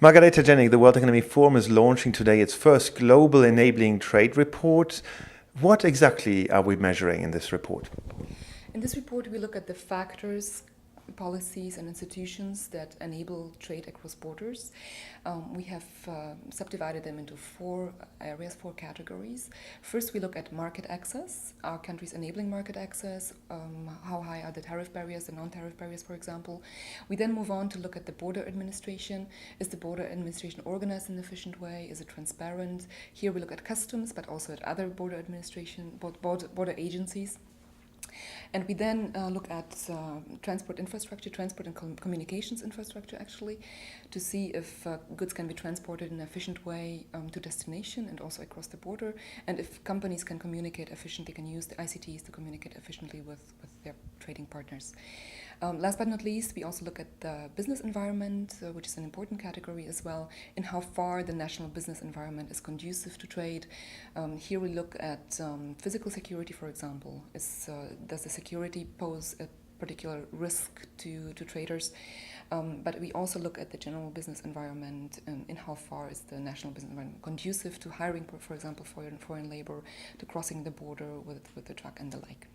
Margareta Drzeniek, the World Economic Forum is launching today its first Global Enabling Trade report. What exactly are we measuring in this report? In this report, we look at the factors, policies, and institutions that enable trade across borders. We have subdivided them into four areas, four categories. First, we look at market access. Are countries enabling market access? How high are the tariff barriers, the non-tariff barriers, for example? We then move on to look at the border administration. Is the border administration organized in an efficient way? Is it transparent? Here we look at customs, but also at other border administration, border agencies. And we then look at transport infrastructure, transport and communications infrastructure, actually, to see if goods can be transported in an efficient way to destination and also across the border, and if companies can communicate efficiently, can use the ICTs to communicate efficiently with their trading partners. Last but not least, we also look at the business environment, which is an important category as well, in how far the national business environment is conducive to trade. Here we look at physical security, for example. Does the security pose a particular risk to traders? But we also look at the general business environment and in how far is the national business environment conducive to hiring, for example, foreign labor, to crossing the border with the truck and the like.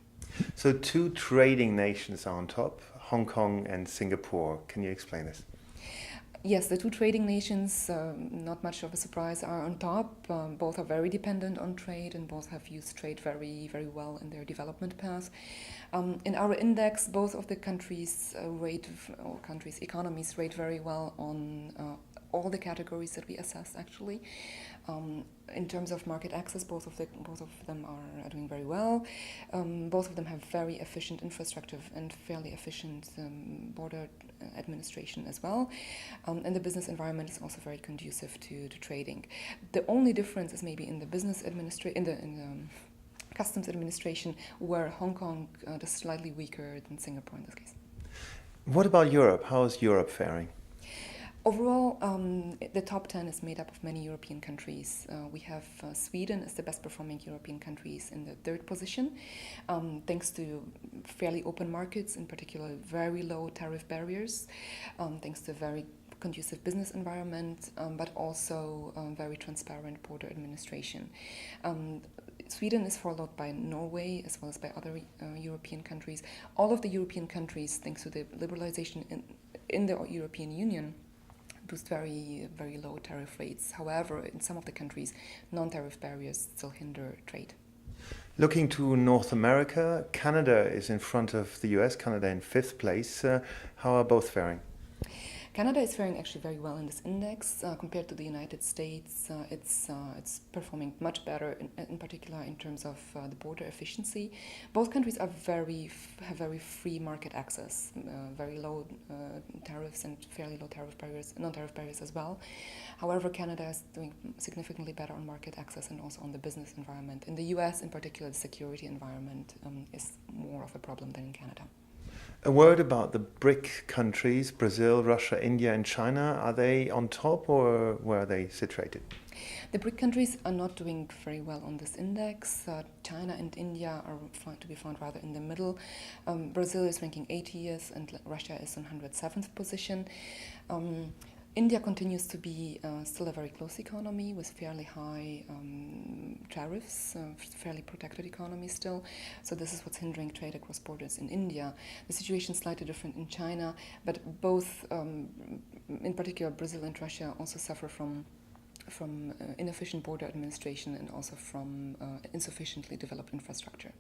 So two trading nations are on top, Hong Kong and Singapore. Can you explain this? Yes, the two trading nations, not much of a surprise, are on top. Both are very dependent on trade and both have used trade very, very well in their development path. In our index, both of the countries' economies rate very well on all the categories that we assess, actually. In terms of market access, both of them are doing very well. Both of them have very efficient infrastructure and fairly efficient border administration as well. And the business environment is also very conducive to trading. The only difference is maybe in the customs administration, where Hong Kong is slightly weaker than Singapore in this case. What about Europe? How is Europe faring? Overall, the top 10 is made up of many European countries. We have Sweden as the best performing European countries in the third position, thanks to fairly open markets, in particular very low tariff barriers, thanks to a very conducive business environment, but also very transparent border administration. Sweden is followed by Norway as well as by other European countries. All of the European countries, thanks to the liberalization in the European Union, boost very, very low tariff rates. However, in some of the countries, non-tariff barriers still hinder trade. Looking to North America, Canada is in front of the US, Canada in fifth place. How are both faring? Canada is faring actually very well in this index. Compared to the United States, it's performing much better, in particular in terms of the border efficiency. Both countries are have very free market access, very low tariffs and fairly low tariff barriers, non-tariff barriers as well. However, Canada is doing significantly better on market access and also on the business environment. In the US, in particular, the security environment is more of a problem than in Canada. A word about the BRIC countries, Brazil, Russia, India and China. Are they on top or where are they situated? The BRIC countries are not doing very well on this index. China and India are to be found rather in the middle. Brazil is ranking 80th and Russia is on 107th position. India continues to be still a very close economy with fairly high tariffs, fairly protected economy still. So this is what's hindering trade across borders in India. The situation is slightly different in China, but both, in particular Brazil and Russia, also suffer from inefficient border administration and also from insufficiently developed infrastructure.